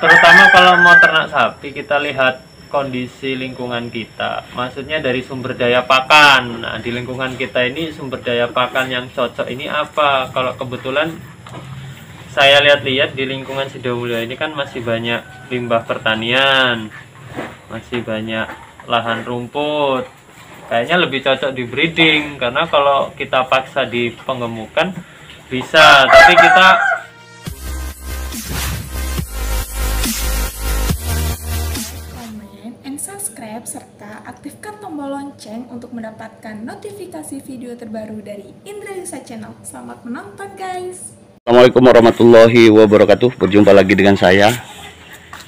terutama kalau mau ternak sapi, kita lihat kondisi lingkungan kita, maksudnya dari sumber daya pakan. Nah, di lingkungan kita ini sumber daya pakan yang cocok ini apa? Kalau kebetulan saya lihat-lihat di lingkungan Sidomulyo ini kan masih banyak limbah pertanian, masih banyak lahan rumput. Kayaknya lebih cocok di breeding, karena kalau kita paksa di penggemukan bisa, tapi kita subscribe serta aktifkan tombol lonceng untuk mendapatkan notifikasi video terbaru dari Indrayusa Channel. Selamat menonton guys. Assalamualaikum warahmatullahi wabarakatuh. Berjumpa lagi dengan saya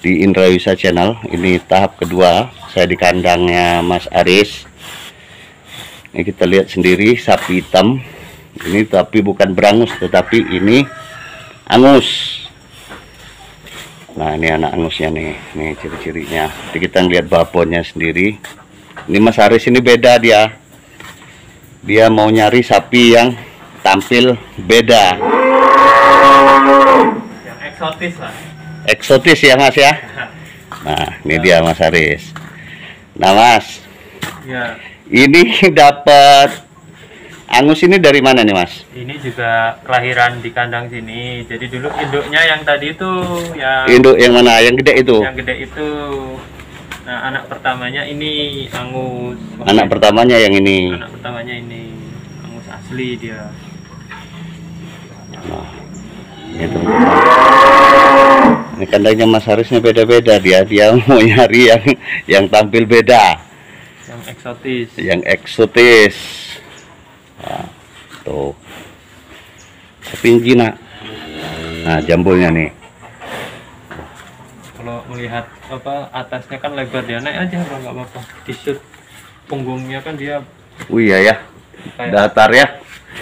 di Indrayusa Channel. Ini tahap kedua saya di kandangnya Mas Aris. Ini kita lihat sendiri sapi hitam. Ini tapi bukan berangus, tetapi ini angus. Nah, ini anak angusnya nih ciri-cirinya. Jadi kita ngeliat babonnya sendiri. Ini Mas Aris ini beda dia. Dia mau nyari sapi yang tampil beda. yang eksotis lah. Eksotis ya Mas ya. Nah, ini dia Mas Aris. Nah Mas, Ya, ini dapat angus ini dari mana nih Mas? ini juga kelahiran di kandang sini. Jadi dulu induknya yang tadi itu, yang Induk yang mana? Yang gede itu? yang gede itu. Nah, anak pertamanya ini angus. Anak pertamanya yang ini. Anak pertamanya ini angus asli dia. Nah, ini teman-teman. Ini kandangnya Mas Arisnya beda-beda dia. Dia mau nyari yang tampil beda. Yang eksotis. Yang eksotis. Nah, tuh. Tapi yang jinak. Nah, jambulnya nih. Kalau melihat apa atasnya kan lebar, dia naik aja bro, nggak apa-apa. Di shoot punggungnya kan dia Oh iya ya. kayak Datar ya.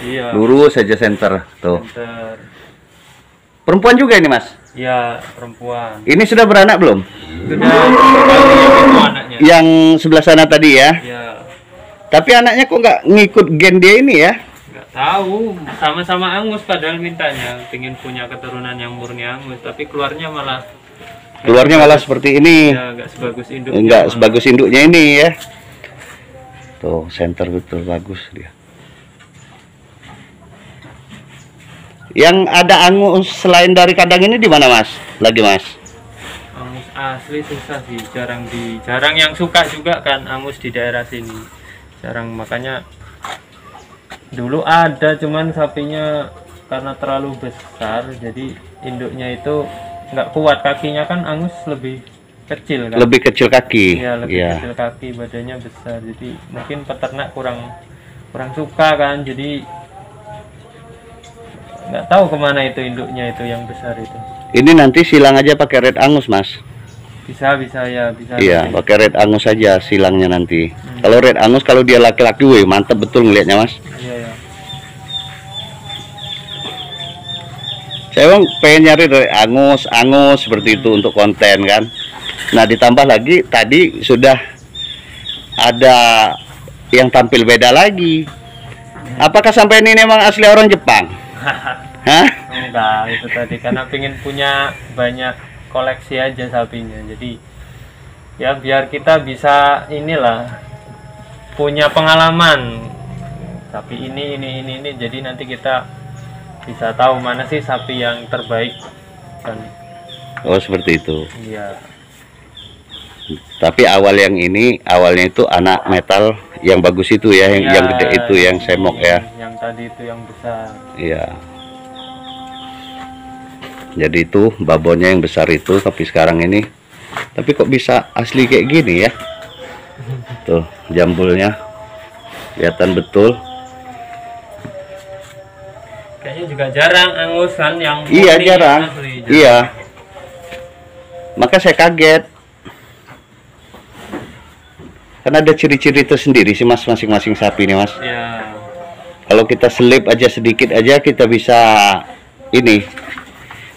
iya. Lurus saja center. Tuh. Center. Perempuan juga ini Mas? Ya, perempuan. Ini sudah beranak belum? Sudah sekali yang itu anaknya. Yang sebelah sana tadi ya. Ya, Tapi anaknya kok nggak ngikut gen dia ini ya? nggak tahu. Sama-sama angus padahal mintanya, pengen punya keturunan yang murni angus, tapi keluarnya malah Seperti ini. ya nggak sebagus induknya. Enggak malah. sebagus induknya ini ya. Tuh, center betul bagus dia. Yang ada angus selain dari kandang ini di mana Mas? Lagi Mas? Angus asli susah sih, jarang yang suka juga kan angus di daerah sini. Jarang, makanya dulu ada, cuman sapinya karena terlalu besar jadi induknya itu nggak kuat, kakinya kan angus lebih kecil kan. Lebih kecil kaki. Iya, lebih Iya. kecil kaki, badannya besar, jadi mungkin peternak kurang suka kan, jadi nggak tahu kemana itu induknya itu yang besar itu. Ini nanti silang aja pakai red angus Mas. Bisa ya, bisa. Iya, nanti. pakai red angus aja silangnya nanti. Kalau red angus kalau dia laki-laki, wih mantep betul ngelihatnya Mas. Iya ya. Saya emang pengen nyari red angus seperti itu untuk konten kan. Nah, ditambah lagi tadi sudah ada yang tampil beda lagi. Apakah sampai ini memang asli orang Jepang? Hah? Enggak, itu tadi karena pengen punya banyak koleksi aja sapinya. Jadi ya biar kita bisa inilah punya pengalaman sapi ini. Jadi nanti kita bisa tahu mana sih sapi yang terbaik kan. Oh, seperti itu. Iya. Tapi awalnya itu anak metal yang bagus itu ya, yang gede itu, yang semok ya. Yang tadi itu yang besar. Iya. Jadi itu babonnya yang besar itu, tapi sekarang ini, tapi kok bisa asli kayak gini ya? Tuh jambulnya kelihatan betul. Kayaknya juga jarang angus kan yang Iya murni, jarang. asli, jarang. Iya. Maka saya kaget. Karena ada ciri-ciri tersendiri sih Mas masing-masing sapi nih Mas. Iya. Kalau kita selip aja sedikit aja kita bisa ini,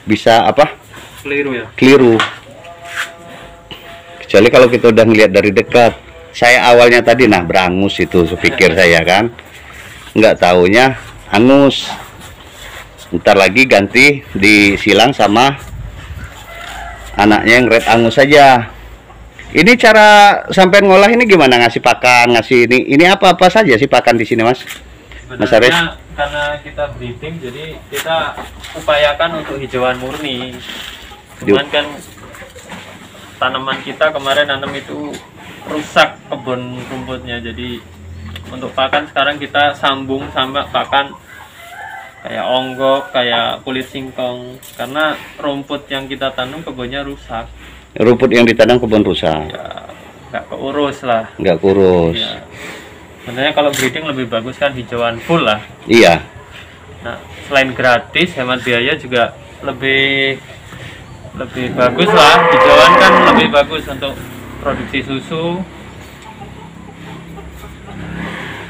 bisa apa? Keliru ya. Keliru. Kecuali kalau kita udah ngelihat dari dekat. Saya awalnya tadi berangus itu sepikir saya kan. Nggak taunya angus. Ntar lagi ganti disilang sama Anaknya yang red angus saja. Ini cara sampai ngolah ini gimana, ngasih pakan, ngasih ini apa saja sih pakan di sini, Mas? Mas Aris? Sebenarnya karena kita breeding, jadi kita upayakan untuk hijauan murni. Cuman kan tanaman kita kemarin nanam itu rusak kebun rumputnya, jadi untuk pakan sekarang kita sambung sama pakan kayak onggok, kayak kulit singkong, karena rumput yang kita tanam kebunnya rusak. Rumput yang ditanam kebun rusak. Ya, nggak keurus lah. Nggak kurus. Ya. Sebenarnya kalau breeding lebih bagus kan hijauan full lah. Iya. Nah, selain gratis, hemat biaya juga lebih bagus lah. Hijauan kan lebih bagus untuk produksi susu.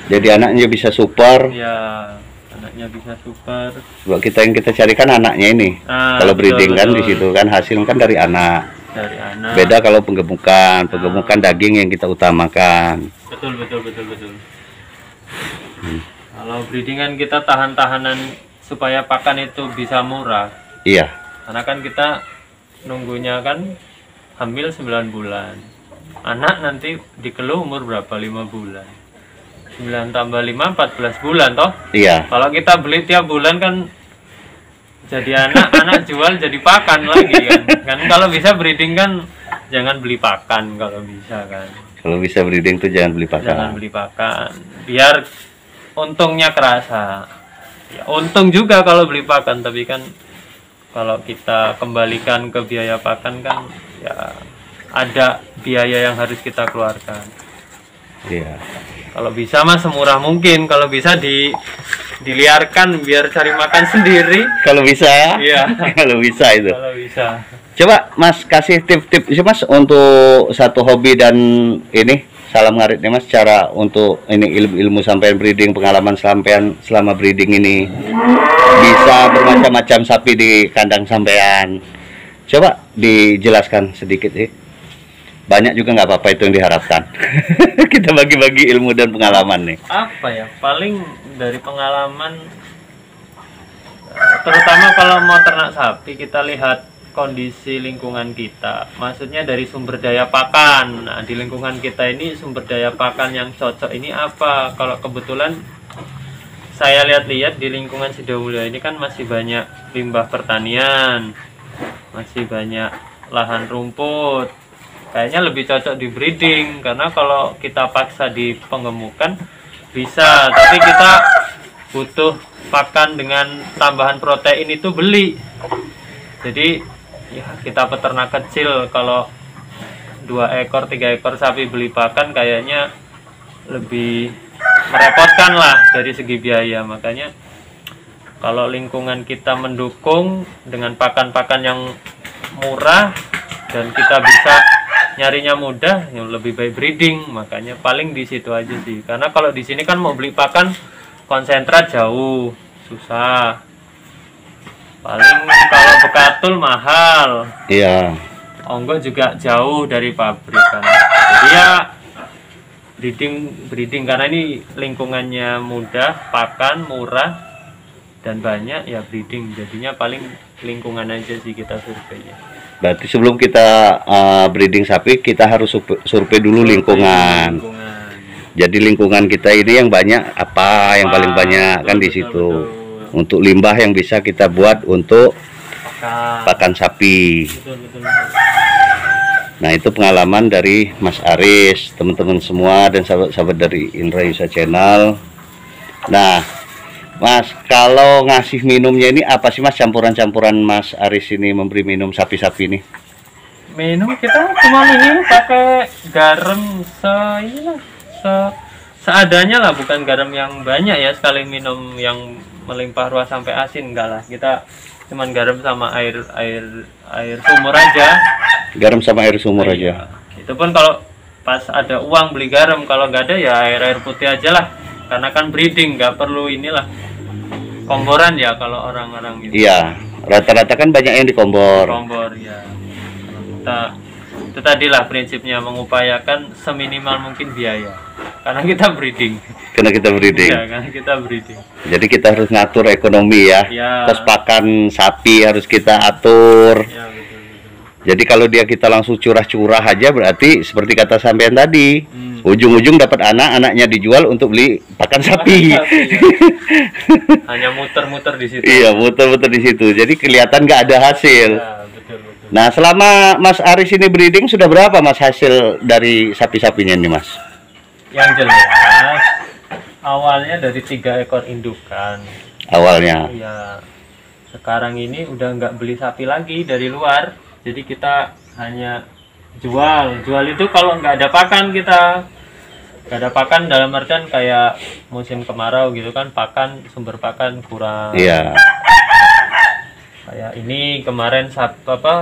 Jadi anaknya bisa super. Ya, anaknya bisa super. Buat kita yang kita carikan anaknya ini. Ah, Kalau breeding betul, kan betul. di situ kan hasil kan dari anak. Dari anak. Beda kalau penggemukan daging yang kita utamakan. Betul. Kalau breedingan kita tahan-tahanan supaya pakan itu bisa murah. Iya. Karena kan kita nunggunya kan hamil 9 bulan. Anak nanti dikeluh umur berapa? 5 bulan. 9 tambah 5 14 bulan toh? Iya. Kalau kita beli tiap bulan kan jadi anak jual jadi pakan lagi kan. Kan kalau bisa breeding kan jangan beli pakan kalau bisa kan. Kalau bisa breeding tuh jangan beli pakan. Jangan beli pakan. Biar untungnya kerasa. Ya, untung juga kalau beli pakan, tapi kan kalau kita kembalikan ke biaya pakan kan ya ada biaya yang harus kita keluarkan. Iya. Kalau bisa mah semurah mungkin, kalau bisa diliarkan biar cari makan sendiri. Kalau bisa ya. Iya. Kalau bisa itu. Kalau bisa. Coba Mas kasih tip-tip sih Mas untuk satu hobi dan ini salam ngarit nih Mas, cara untuk ini ilmu sampean breeding, pengalaman sampean selama breeding ini bisa bermacam-macam sapi di kandang sampean. Coba dijelaskan sedikit sih. Banyak juga nggak apa-apa itu yang diharapkan. Kita bagi-bagi ilmu dan pengalaman nih. Apa ya? Paling dari pengalaman, terutama kalau mau ternak sapi, kita lihat kondisi lingkungan kita. Maksudnya dari sumber daya pakan. Nah, di lingkungan kita ini sumber daya pakan yang cocok ini apa? Kalau kebetulan saya lihat-lihat di lingkungan Sidomulyo ini kan masih banyak limbah pertanian, masih banyak lahan rumput. Kayaknya lebih cocok di breeding, karena kalau kita paksa di penggemukan bisa, tapi kita butuh pakan dengan tambahan protein itu beli. Jadi ya kita peternak kecil kalau 2 ekor 3 ekor sapi beli pakan kayaknya lebih merepotkan lah dari segi biaya. Makanya kalau lingkungan kita mendukung dengan pakan-pakan yang murah dan kita bisa nyarinya mudah, yang lebih baik breeding. Makanya paling di situ aja sih, karena kalau di sini kan mau beli pakan konsentrat jauh, susah. Paling kalau bekatul mahal. Iya. Onggok juga jauh dari pabrik kan. Jadi ya breeding karena ini lingkungannya mudah, pakan murah dan banyak, ya breeding. Jadinya paling lingkungan aja sih kita surveinya. Berarti sebelum kita breeding sapi, kita harus survei dulu lingkungan. Jadi lingkungan kita ini yang banyak apa, yang paling banyak kan di situ. Untuk limbah yang bisa kita buat untuk pakan sapi. Betul. Nah, itu pengalaman dari Mas Aris, teman-teman semua dan sahabat-sahabat dari Indrayusa Channel. Nah, Mas, kalau ngasih minumnya ini apa sih Mas, campuran-campuran Mas Aris ini memberi minum sapi-sapi ini? Minum kita cuma minum pakai garam seadanya lah, bukan garam yang banyak ya. Sekali minum yang melimpah ruah sampai asin enggak lah. Kita cuman garam sama air sumur aja. Garam sama air sumur aja. Itu pun kalau pas ada uang beli garam, kalau nggak ada ya air putih aja lah. Karena kan breeding nggak perlu inilah komboran ya kalau orang-orang gitu. Iya, rata-rata kan banyak yang dikombor. Kompor ya. Kita itu tadilah prinsipnya, mengupayakan seminimal mungkin biaya. Karena kita breeding. Karena kita breeding. Ya, karena kita breeding. Jadi kita harus ngatur ekonomi ya. Ya. Kos pakan sapi harus kita atur. Ya, betul. Jadi kalau dia kita langsung curah-curah aja, berarti seperti kata sampean tadi, ujung-ujung dapat anak, anaknya dijual untuk beli pakan sapi. Ya. Hanya muter-muter di situ. Iya, muter-muter di situ. Jadi kelihatan nggak ada hasil. Ya, betul. Nah, selama Mas Aris ini breeding sudah berapa Mas hasil dari sapi-sapinya nih Mas? Yang jelas awalnya dari 3 ekor indukan. Awalnya. Iya. Sekarang ini udah nggak beli sapi lagi dari luar. Jadi kita hanya jual. Jual itu kalau nggak ada pakan kita. Nggak ada pakan dalam artian kayak musim kemarau gitu kan, sumber pakan kurang. Iya. Kayak ini kemarin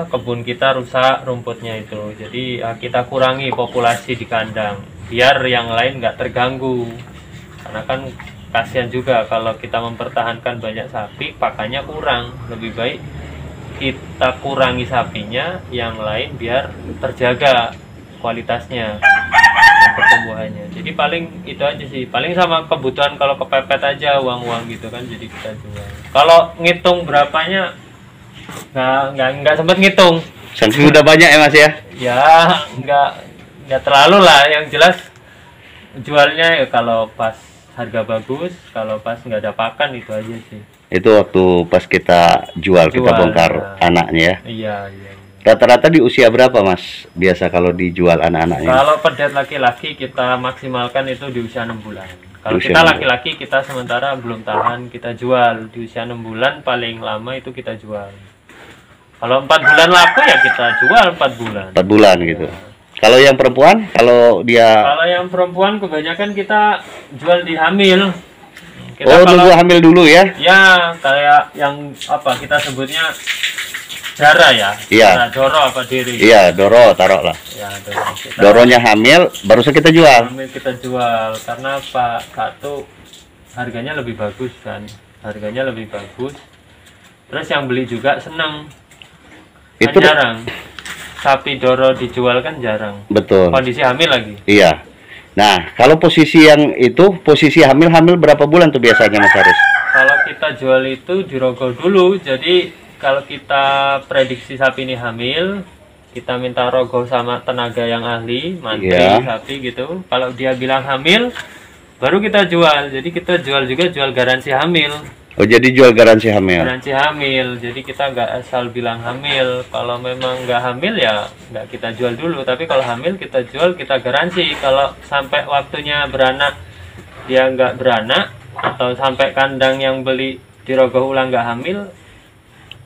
kebun kita rusak rumputnya itu. Jadi kita kurangi populasi di kandang biar yang lain nggak terganggu. Karena kan kasihan juga kalau kita mempertahankan banyak sapi, pakannya kurang. Lebih baik kita kurangi sapinya, yang lain biar terjaga kualitasnya dan pertumbuhannya. Jadi paling itu aja sih, paling sama kebutuhan kalau kepepet aja uang-uang gitu kan, jadi kita jual. Kalau ngitung berapanya nggak sempet ngitung, Saking udah banyak ya Mas ya? ya nggak terlalu lah, yang jelas jualnya ya kalau pas harga bagus, kalau pas nggak ada pakan, itu aja sih. Itu waktu pas kita jual kita bongkar ya. anaknya ya. Iya. Rata-rata di usia berapa Mas? Biasa kalau dijual anak-anaknya? Kalau pedet laki-laki kita maksimalkan itu di usia 6 bulan. Kalau Usia kita 6 laki-laki kita sementara belum tahan, kita jual di usia 6 bulan paling lama itu kita jual. Kalau 4 bulan laku ya kita jual 4 bulan. 4 bulan gitu. Kalau yang perempuan, kalau yang perempuan kebanyakan kita jual di hamil. Kita nunggu hamil dulu ya? Ya, kayak yang kita sebutnya Dara ya? Iya. Doro apa diri? Iya, Doro taruh lah. Ya, Doro. Doronya hamil, barusan kita jual. Hamil kita jual karena satu harganya lebih bagus kan, harganya lebih bagus. Terus yang beli juga senang. Itu jarang. Sapi Doro dijual kan jarang. Betul. Kondisi hamil lagi. Iya. Nah, kalau posisi yang itu, posisi hamil berapa bulan tuh biasanya Mas Aris? Kalau kita jual itu dirogoh dulu, jadi kalau kita prediksi sapi ini hamil, kita minta rogoh sama tenaga yang ahli, mantri sapi gitu. Kalau dia bilang hamil, baru kita jual. Jadi kita jual juga jual garansi hamil. Oh, jadi jual garansi hamil. Garansi hamil. Jadi kita nggak asal bilang hamil. Kalau memang nggak hamil ya nggak kita jual dulu. Tapi kalau hamil kita jual, kita garansi. Kalau sampai waktunya beranak dia nggak beranak, atau sampai kandang yang beli dirogoh ulang nggak hamil,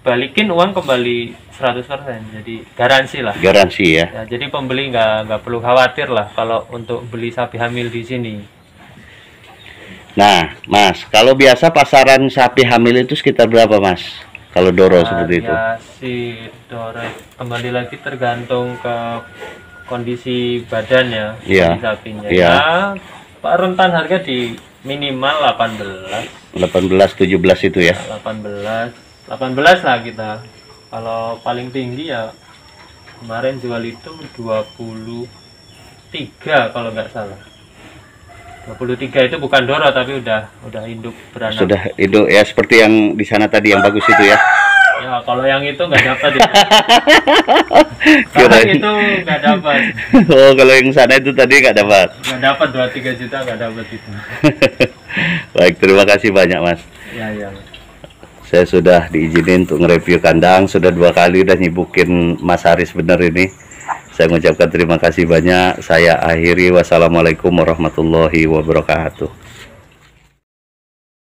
balikin uang kembali 100%. Jadi garansi lah. Garansi ya. Ya, jadi pembeli nggak perlu khawatir lah kalau untuk beli sapi hamil di sini. Nah, Mas, kalau biasa pasaran sapi hamil itu sekitar berapa, Mas? Kalau Doro seperti itu? Si Doro kembali lagi tergantung ke kondisi badannya, Iya. sapinya. Iya. Ya, Pak, rentan harga di minimal 18. 18-17 itu ya? 18 lah kita. Kalau paling tinggi ya kemarin jual itu 23 kalau nggak salah. 23 itu bukan Doro tapi udah induk beranak. Sudah induk ya, seperti yang di sana tadi yang bagus itu ya. Ya kalau yang itu nggak dapat itu. Kalau itu nggak dapat. Oh, kalau yang sana itu tadi nggak dapat. Nggak dapat 2-3 juta nggak dapat itu. Baik, terima kasih banyak Mas. Ya. Saya sudah diizinin untuk nge-review kandang, sudah 2 kali udah nyibukin Mas Aris bener ini. Saya mengucapkan terima kasih banyak. Saya akhiri, wassalamualaikum warahmatullahi wabarakatuh.